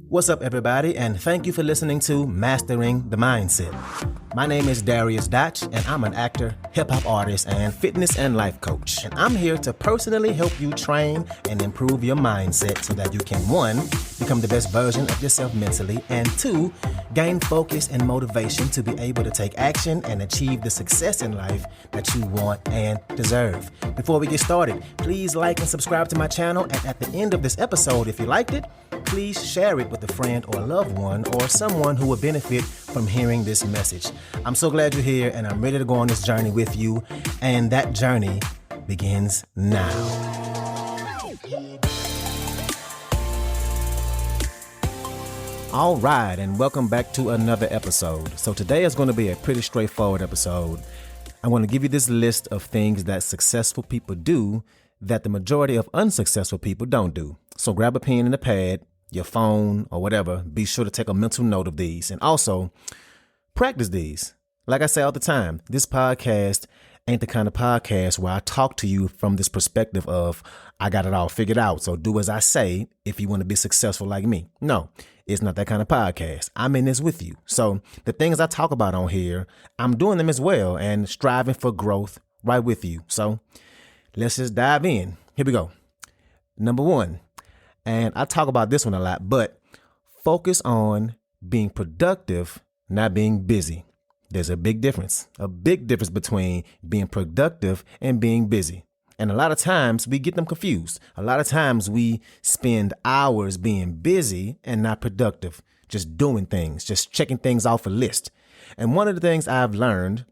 What's up, everybody, and thank you for listening to Mastering the Mindset. My name is Dariusdotch, and I'm an actor, hip-hop artist, and fitness and life coach. And I'm here to personally help you train and improve your mindset so that you can, 1, become the best version of yourself mentally, and 2, gain focus and motivation to be able to take action and achieve the success in life that you want and deserve. Before we get started, please like and subscribe to my channel, and at the end of this episode, if you liked it, please share it with a friend or loved one or someone who will benefit from hearing this message. I'm so glad you're here, and I'm ready to go on this journey with you, and that journey begins now. All right, and welcome back to another episode. So today is going to be a pretty straightforward episode. I want to give you this list of things that successful people do that the majority of unsuccessful people don't do. So grab a pen and a pad, your phone or whatever. Be sure to take a mental note of these, and also practice these. Like I say all the time, this podcast ain't the kind of podcast where I talk to you from this perspective of I got it all figured out, so do as I say if you want to be successful like me. No, it's not that kind of podcast. I'm in this with you. So the things I talk about on here, I'm doing them as well and striving for growth right with you. So let's just dive in. Here we go. Number 1, and I talk about this one a lot, but focus on being productive, not being busy. There's a big difference between being productive and being busy. And a lot of times we get them confused. A lot of times we spend hours being busy and not productive, just doing things, just checking things off a list. And one of the things I've learned,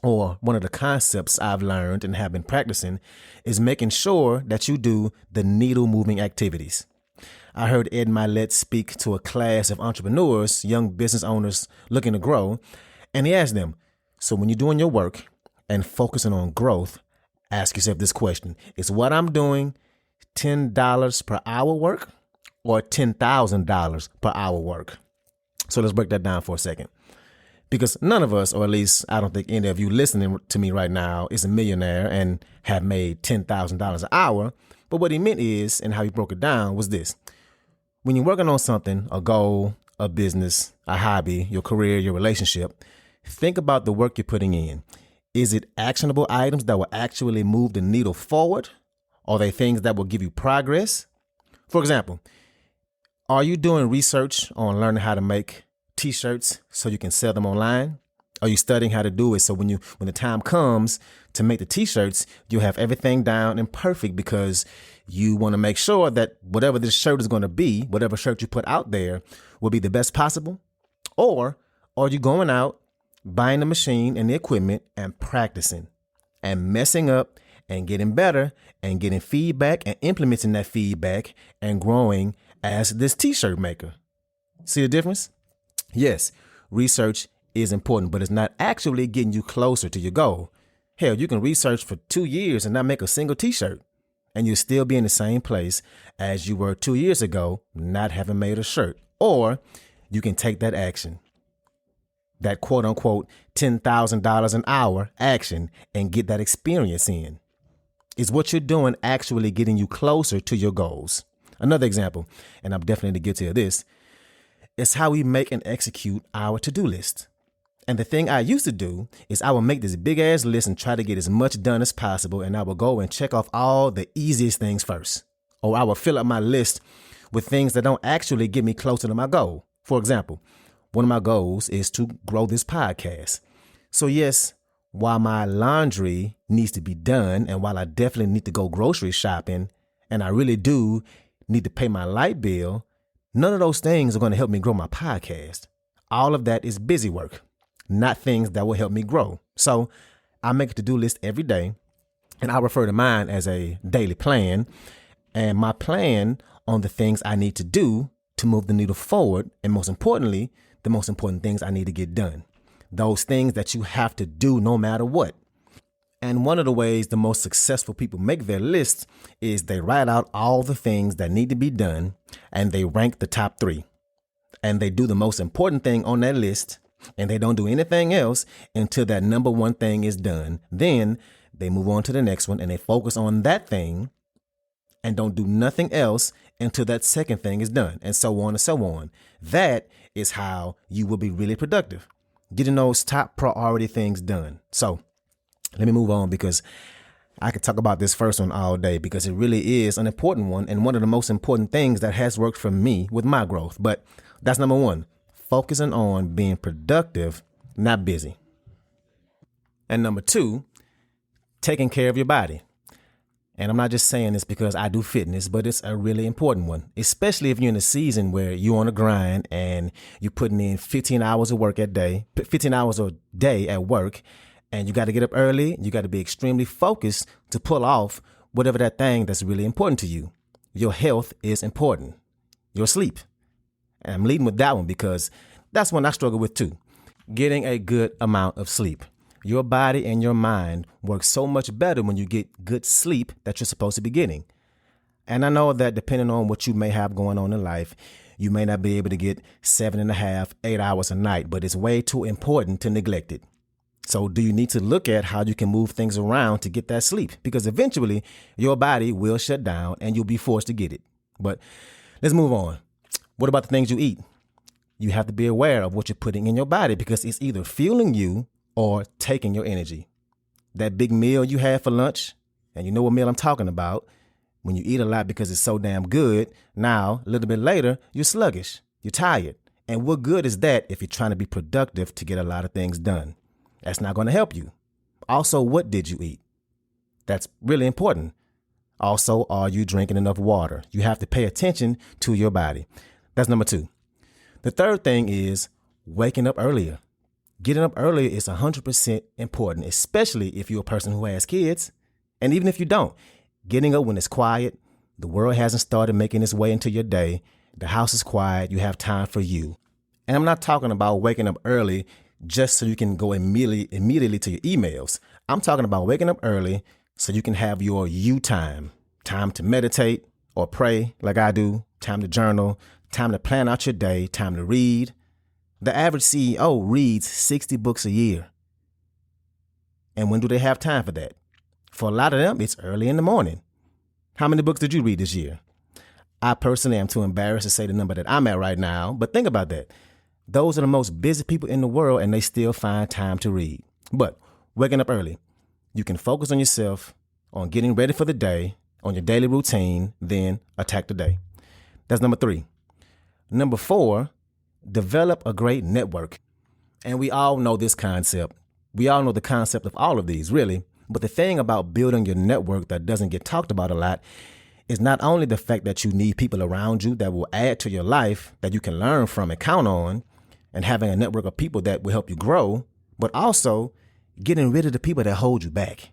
or one of the concepts I've learned and have been practicing, is making sure that you do the needle moving activities. I heard Ed Milet speak to a class of entrepreneurs, young business owners looking to grow, and he asked them, so when you're doing your work and focusing on growth, ask yourself this question: is what I'm doing $10 per hour work or $10,000 per hour work? So let's break that down for a second. Because none of us, or at least I don't think any of you listening to me right now, is a millionaire and have made $10,000 an hour. But what he meant is, and how he broke it down, was this. When you're working on something, a goal, a business, a hobby, your career, your relationship, think about the work you're putting in. Is it actionable items that will actually move the needle forward? Are they things that will give you progress? For example, are you doing research on learning how to make t-shirts so you can sell them online? Are you studying how to do it so when the time comes to make the t-shirts, you have everything down and perfect because you want to make sure that whatever this shirt is going to be, whatever shirt you put out there, will be the best possible? Or are you going out, buying the machine and the equipment and practicing and messing up and getting better and getting feedback and implementing that feedback and growing as this t-shirt maker? See the difference? Yes, research is important, but it's not actually getting you closer to your goal. Hell, you can research for 2 years and not make a single t-shirt, and you'll still be in the same place as you were 2 years ago, not having made a shirt. Or you can take that action, that quote unquote $10,000 an hour action, and get that experience in. Is what you're doing actually getting you closer to your goals? Another example, and I'm definitely guilty of this, is how we make and execute our to-do list. And the thing I used to do is I would make this big ass list and try to get as much done as possible. And I would go and check off all the easiest things first. Or I would fill up my list with things that don't actually get me closer to my goal. For example, one of my goals is to grow this podcast. So yes, while my laundry needs to be done, and while I definitely need to go grocery shopping, and I really do need to pay my light bill, none of those things are going to help me grow my podcast. All of that is busy work, not things that will help me grow. So I make a to-do list every day, and I refer to mine as a daily plan. And my plan on the things I need to do to move the needle forward, and most importantly, the most important things I need to get done. Those things that you have to do no matter what. And one of the ways the most successful people make their lists is they write out all the things that need to be done, and they rank the top 3. And they do the most important thing on that list, and they don't do anything else until that number 1 thing is done. Then they move on to the next one, and they focus on that thing and don't do nothing else until that second thing is done, and so on and so on. That is how you will be really productive, getting those top priority things done. So let me move on, because I could talk about this first one all day, because it really is an important one and one of the most important things that has worked for me with my growth. But that's number one, focusing on being productive, not busy. And number two, taking care of your body. And I'm not just saying this because I do fitness, but it's a really important one, especially if you're in a season where you're on a grind and you're putting in 15 hours of work 15 hours a day at work, and you got to get up early. You got to be extremely focused to pull off whatever that thing that's really important to you. Your health is important. Your sleep. And I'm leading with that one because that's one I struggle with too. Getting a good amount of sleep. Your body and your mind work so much better when you get good sleep that you're supposed to be getting. And I know that depending on what you may have going on in life, you may not be able to get 7.5, 8 hours a night, but it's way too important to neglect it. So do you need to look at how you can move things around to get that sleep? Because eventually your body will shut down and you'll be forced to get it. But let's move on. What about the things you eat? You have to be aware of what you're putting in your body, because it's either fueling you or taking your energy. That big meal you had for lunch, and you know what meal I'm talking about, when you eat a lot because it's so damn good, now a little bit later, you're sluggish, you're tired. And what good is that if you're trying to be productive to get a lot of things done? That's not going to help you. Also, what did you eat? That's really important. Also, are you drinking enough water? You have to pay attention to your body. That's number two. The third thing is waking up earlier. Getting up earlier is 100% important, especially if you're a person who has kids. And even if you don't, getting up when it's quiet, the world hasn't started making its way into your day, the house is quiet, you have time for you. And I'm not talking about waking up early just so you can go immediately to your emails. I'm talking about waking up early so you can have your you time to meditate or pray like I do, time to journal, time to plan out your day, time to read. The average CEO reads 60 books a year. And when do they have time for that? For a lot of them, it's early in the morning. How many books did you read this year? I personally am too embarrassed to say the number that I'm at right now, but think about that. Those are the most busy people in the world, and they still find time to read. But waking up early, you can focus on yourself, on getting ready for the day, on your daily routine, then attack the day. That's number three. Number four, develop a great network. And we all know this concept. We all know the concept of all of these, really. But the thing about building your network that doesn't get talked about a lot is not only the fact that you need people around you that will add to your life, that you can learn from and count on, and having a network of people that will help you grow, but also getting rid of the people that hold you back,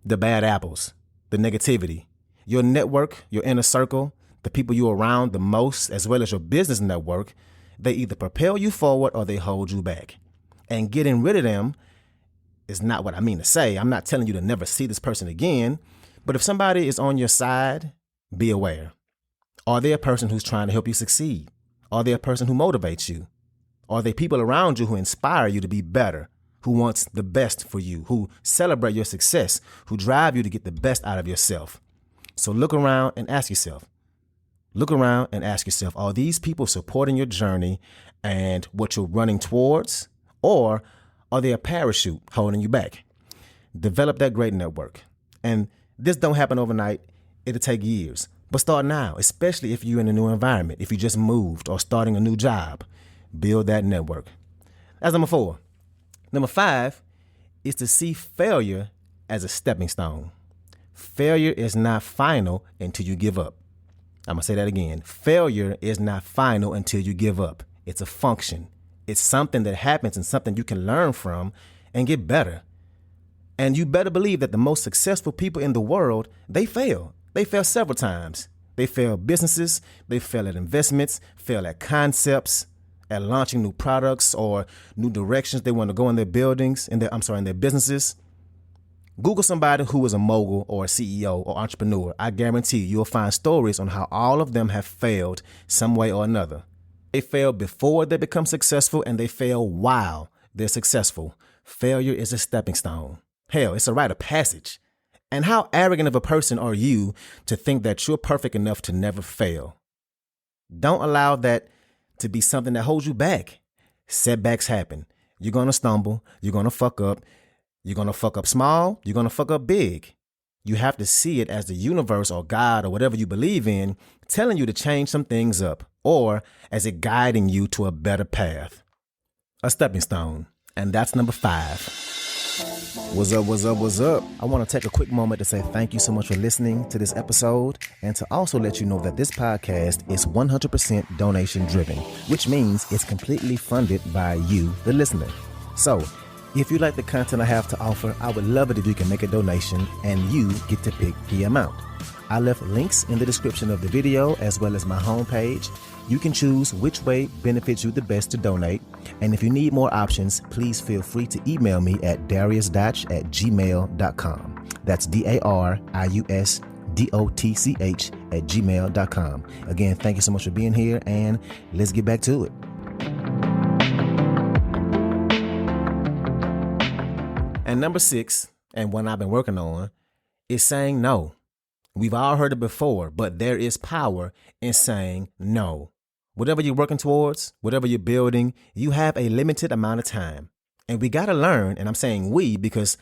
the bad apples, the negativity. Your network, your inner circle, the people you're around the most, as well as your business network, they either propel you forward or they hold you back. And getting rid of them is not what I mean to say. I'm not telling you to never see this person again. But if somebody is on your side, be aware. Are they a person who's trying to help you succeed? Are they a person who motivates you? Are they people around you who inspire you to be better, who wants the best for you, who celebrate your success, who drive you to get the best out of yourself? So look around and ask yourself, are these people supporting your journey and what you're running towards? Or are they a parachute holding you back? Develop that great network. And this don't happen overnight. It'll take years. But start now, especially if you're in a new environment, if you just moved or starting a new job. Build that network. That's number four. Number five is to see failure as a stepping stone. Failure is not final until you give up. I'm going to say that again. Failure is not final until you give up. It's a function. It's something that happens and something you can learn from and get better. And you better believe that the most successful people in the world, they fail. They fail several times. They fail businesses. They fail at investments, fail at concepts, at launching new products or new directions they want to go in their buildings, in their businesses. Google somebody who is a mogul or a CEO or entrepreneur. I guarantee you'll find stories on how all of them have failed some way or another. They fail before they become successful and they fail while they're successful. Failure is a stepping stone. Hell, it's a rite of passage. And how arrogant of a person are you to think that you're perfect enough to never fail? Don't allow that to be something that holds you back. Setbacks happen. You're going to stumble. You're going to fuck up. You're going to fuck up small. You're going to fuck up big. You have to see it as the universe or God or whatever you believe in telling you to change some things up, or as it guiding you to a better path. A stepping stone. And that's number 5. What's up, what's up, what's up? I want to take a quick moment to say thank you so much for listening to this episode, and to also let you know that this podcast is 100% donation driven, which means it's completely funded by you, the listener. So if you like the content I have to offer, I would love it if you can make a donation and you get to pick the amount. I left links in the description of the video as well as my homepage. You can choose which way benefits you the best to donate. And if you need more options, please feel free to email me at dariusdotch@gmail.com. That's dariusdotch@gmail.com. Again, thank you so much for being here, and let's get back to it. And number 6, and one I've been working on, is saying no. We've all heard it before, but there is power in saying no. Whatever you're working towards, whatever you're building, you have a limited amount of time. And we got to learn, and I'm saying we because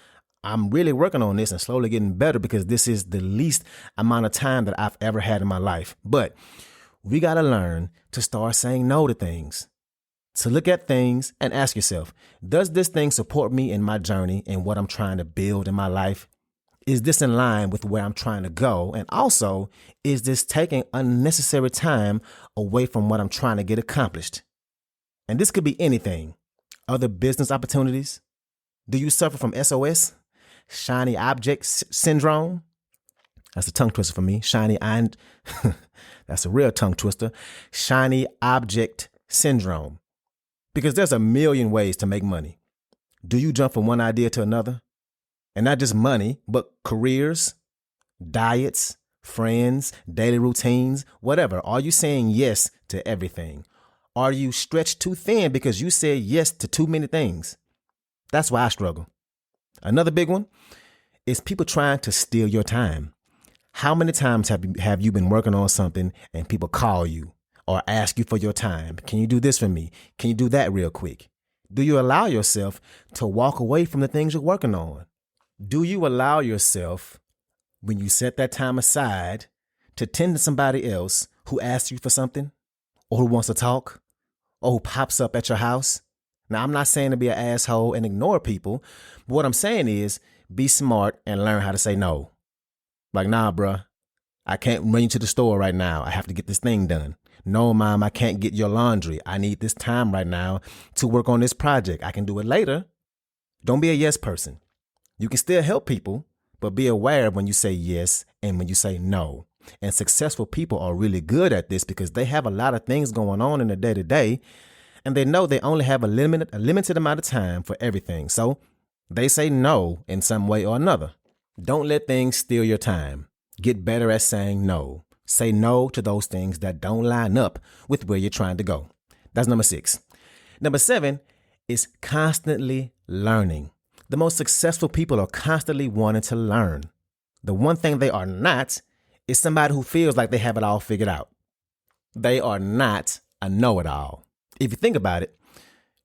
I'm really working on this and slowly getting better, because this is the least amount of time that I've ever had in my life. But we got to learn to start saying no to things. To look at things and ask yourself, does this thing support me in my journey and what I'm trying to build in my life? Is this in line with where I'm trying to go? And also, is this taking unnecessary time away from what I'm trying to get accomplished? And this could be anything. Other business opportunities? Do you suffer from SOS? Shiny object syndrome? That's a tongue twister for me. That's a real tongue twister. Shiny object syndrome. Because there's a million ways to make money. Do you jump from one idea to another? And not just money, but careers, diets, friends, daily routines, whatever. Are you saying yes to everything? Are you stretched too thin because you said yes to too many things? That's why I struggle. Another big one is people trying to steal your time. How many times have you been working on something and people call you or ask you for your time? Can you do this for me? Can you do that real quick? Do you allow yourself to walk away from the things you're working on? Do you allow yourself, when you set that time aside, to tend to somebody else who asks you for something, or who wants to talk, or who pops up at your house? Now, I'm not saying to be an asshole and ignore people, but what I'm saying is be smart and learn how to say no. Like, nah, bruh, I can't run you to the store right now. I have to get this thing done. No, mom, I can't get your laundry. I need this time right now to work on this project. I can do it later. Don't be a yes person. You can still help people, but be aware of when you say yes and when you say no. And successful people are really good at this because they have a lot of things going on in their day-to-day, and they know they only have a limited amount of time for everything. So they say no in some way or another. Don't let things steal your time. Get better at saying no. Say no to those things that don't line up with where you're trying to go. That's number 6. Number 7 is constantly learning. The most successful people are constantly wanting to learn. The one thing they are not is somebody who feels like they have it all figured out. They are not a know-it-all. If you think about it,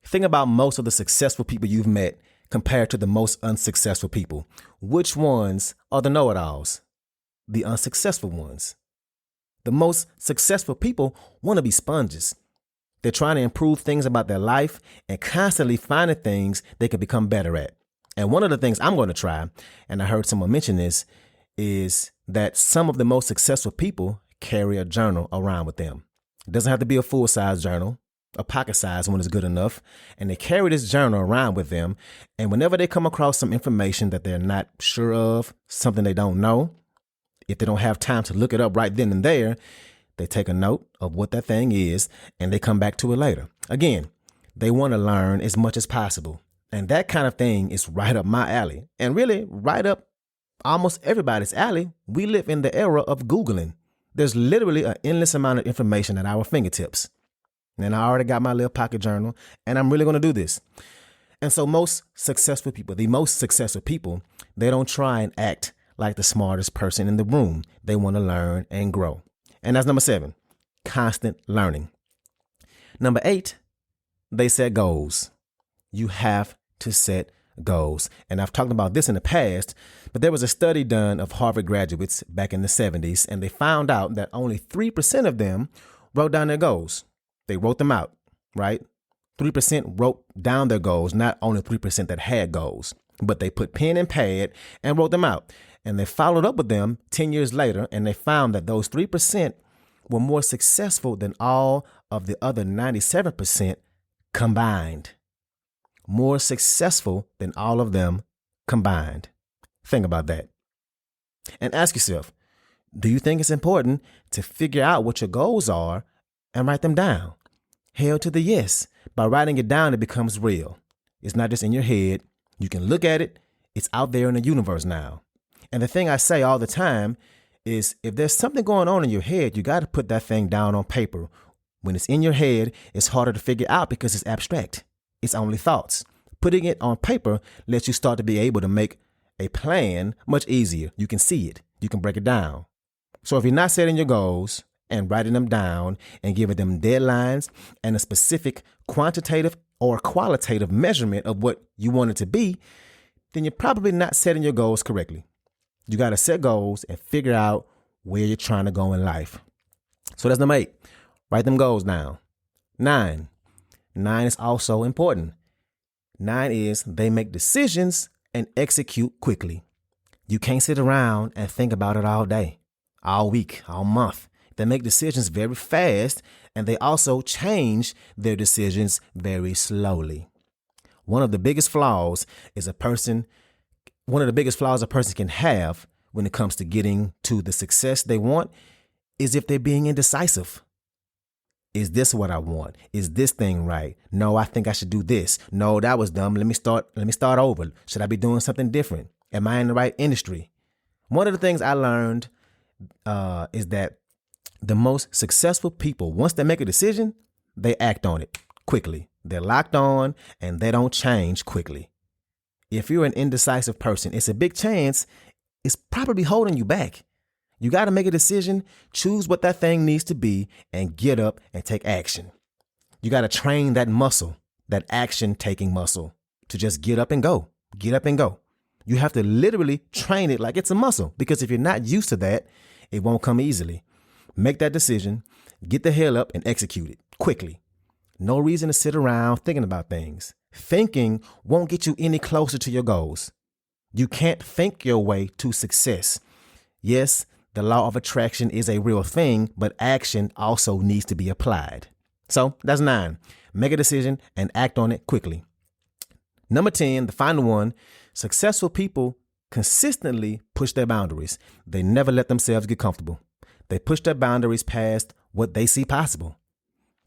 think about most of the successful people you've met compared to the most unsuccessful people. Which ones are the know-it-alls? The unsuccessful ones. The most successful people want to be sponges. They're trying to improve things about their life and constantly finding things they can become better at. And one of the things I'm going to try, and I heard someone mention this, is that some of the most successful people carry a journal around with them. It doesn't have to be a full-size journal. A pocket-sized one is good enough. And they carry this journal around with them. And whenever they come across some information that they're not sure of, something they don't know, if they don't have time to look it up right then and there, they take a note of what that thing is and they come back to it later. Again, they want to learn as much as possible. And that kind of thing is right up my alley, and really right up almost everybody's alley. We live in the era of Googling. There's literally an endless amount of information at our fingertips. And I already got my little pocket journal, and I'm really going to do this. And so the most successful people, they don't try and act like the smartest person in the room. They want to learn and grow. And that's number 7, constant learning. Number 8, they set goals. You have to set goals. And I've talked about this in the past, but there was a study done of Harvard graduates back in the 70s, and they found out that only 3% of them wrote down their goals. They wrote them out, right? 3% wrote down their goals, not only 3% that had goals, but they put pen and pad and wrote them out. And they followed up with them 10 years later, and they found that those 3% were more successful than all of the other 97% combined. More successful than all of them combined. Think about that. And ask yourself, do you think it's important to figure out what your goals are and write them down? Hell to the yes. By writing it down, it becomes real. It's not just in your head. You can look at it. It's out there in the universe now. And the thing I say all the time is if there's something going on in your head, you got to put that thing down on paper. When it's in your head, it's harder to figure out because it's abstract. It's only thoughts. Putting it on paper lets you start to be able to make a plan much easier. You can see it. You can break it down. So if you're not setting your goals and writing them down and giving them deadlines and a specific quantitative or qualitative measurement of what you want it to be, then you're probably not setting your goals correctly. You got to set goals and figure out where you're trying to go in life. So that's number 8. Write them goals down. 9 is also important. 9 is they make decisions and execute quickly. You can't sit around and think about it all day, all week, all month. They make decisions very fast, and they also change their decisions very slowly. One of the biggest flaws a person can have when it comes to getting to the success they want is if they're being indecisive. Is this what I want? Is this thing right? No, I think I should do this. No, that was dumb. Let me start over. Should I be doing something different? Am I in the right industry? One of the things I learned is that the most successful people, once they make a decision, they act on it quickly. They're locked on and they don't change quickly. If you're an indecisive person, it's a big chance it's probably holding you back. You got to make a decision, choose what that thing needs to be, and get up and take action. You got to train that muscle, that action-taking muscle, to just get up and go. Get up and go. You have to literally train it like it's a muscle, because if you're not used to that, it won't come easily. Make that decision, get the hell up and execute it quickly. No reason to sit around thinking about things. Thinking won't get you any closer to your goals. You can't think your way to success. Yes, the law of attraction is a real thing, but action also needs to be applied. So that's 9. Make a decision and act on it quickly. Number 10, the final one, successful people consistently push their boundaries. They never let themselves get comfortable. They push their boundaries past what they see possible.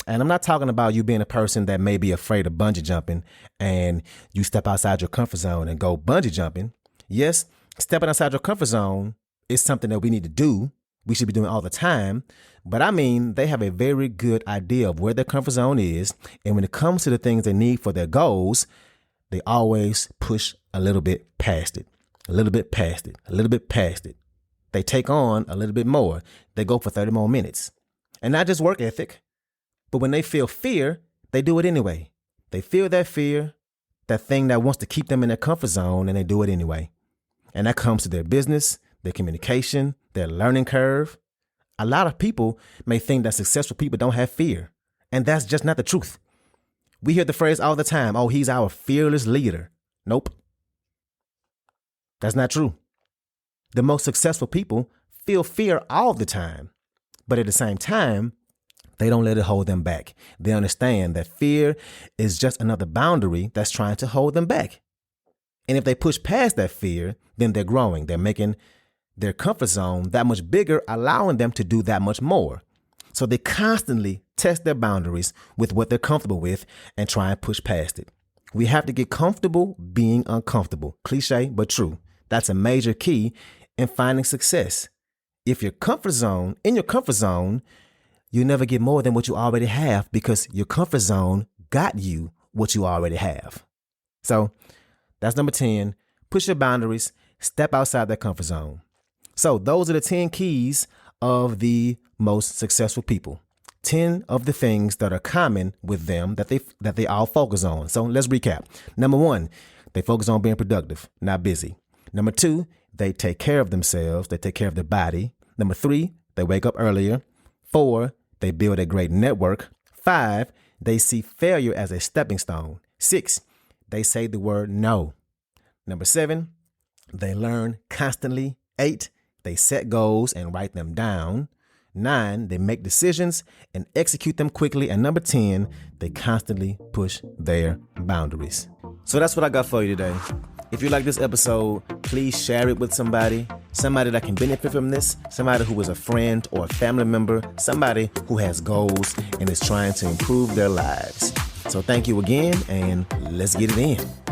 And I'm not talking about you being a person that may be afraid of bungee jumping and you step outside your comfort zone and go bungee jumping. Yes, stepping outside your comfort zone is something that we need to do. We should be doing all the time. But I mean, they have a very good idea of where their comfort zone is. And when it comes to the things they need for their goals, they always push a little bit past it, a little bit past it, a little bit past it. They take on a little bit more. They go for 30 more minutes. And not just work ethic, but when they feel fear, they do it anyway. They feel that fear, that thing that wants to keep them in their comfort zone, and they do it anyway. And that comes to their business, their communication, their learning curve. A lot of people may think that successful people don't have fear, and that's just not the truth. We hear the phrase all the time, oh, he's our fearless leader. Nope. That's not true. The most successful people feel fear all the time, but at the same time, they don't let it hold them back. They understand that fear is just another boundary that's trying to hold them back. And if they push past that fear, then they're growing. They're making their comfort zone that much bigger, allowing them to do that much more. So they constantly test their boundaries with what they're comfortable with and try and push past it. We have to get comfortable being uncomfortable. Cliche, but true. That's a major key in finding success. If in your comfort zone, you never get more than what you already have because your comfort zone got you what you already have. So that's number 10. Push your boundaries. Step outside that comfort zone. So those are the 10 keys of the most successful people. 10 of the things that are common with them that they all focus on. So let's recap. Number 1, they focus on being productive, not busy. Number 2, they take care of themselves. They take care of their body. Number 3, they wake up earlier. 4, they build a great network. 5, they see failure as a stepping stone. 6, they say the word no. Number 7, they learn constantly. 8, they set goals and write them down. 9, they make decisions and execute them quickly. And number 10, they constantly push their boundaries. So that's what I got for you today. If you like this episode, please share it with somebody that can benefit from this, somebody who is a friend or a family member, somebody who has goals and is trying to improve their lives. So thank you again, and let's get it in.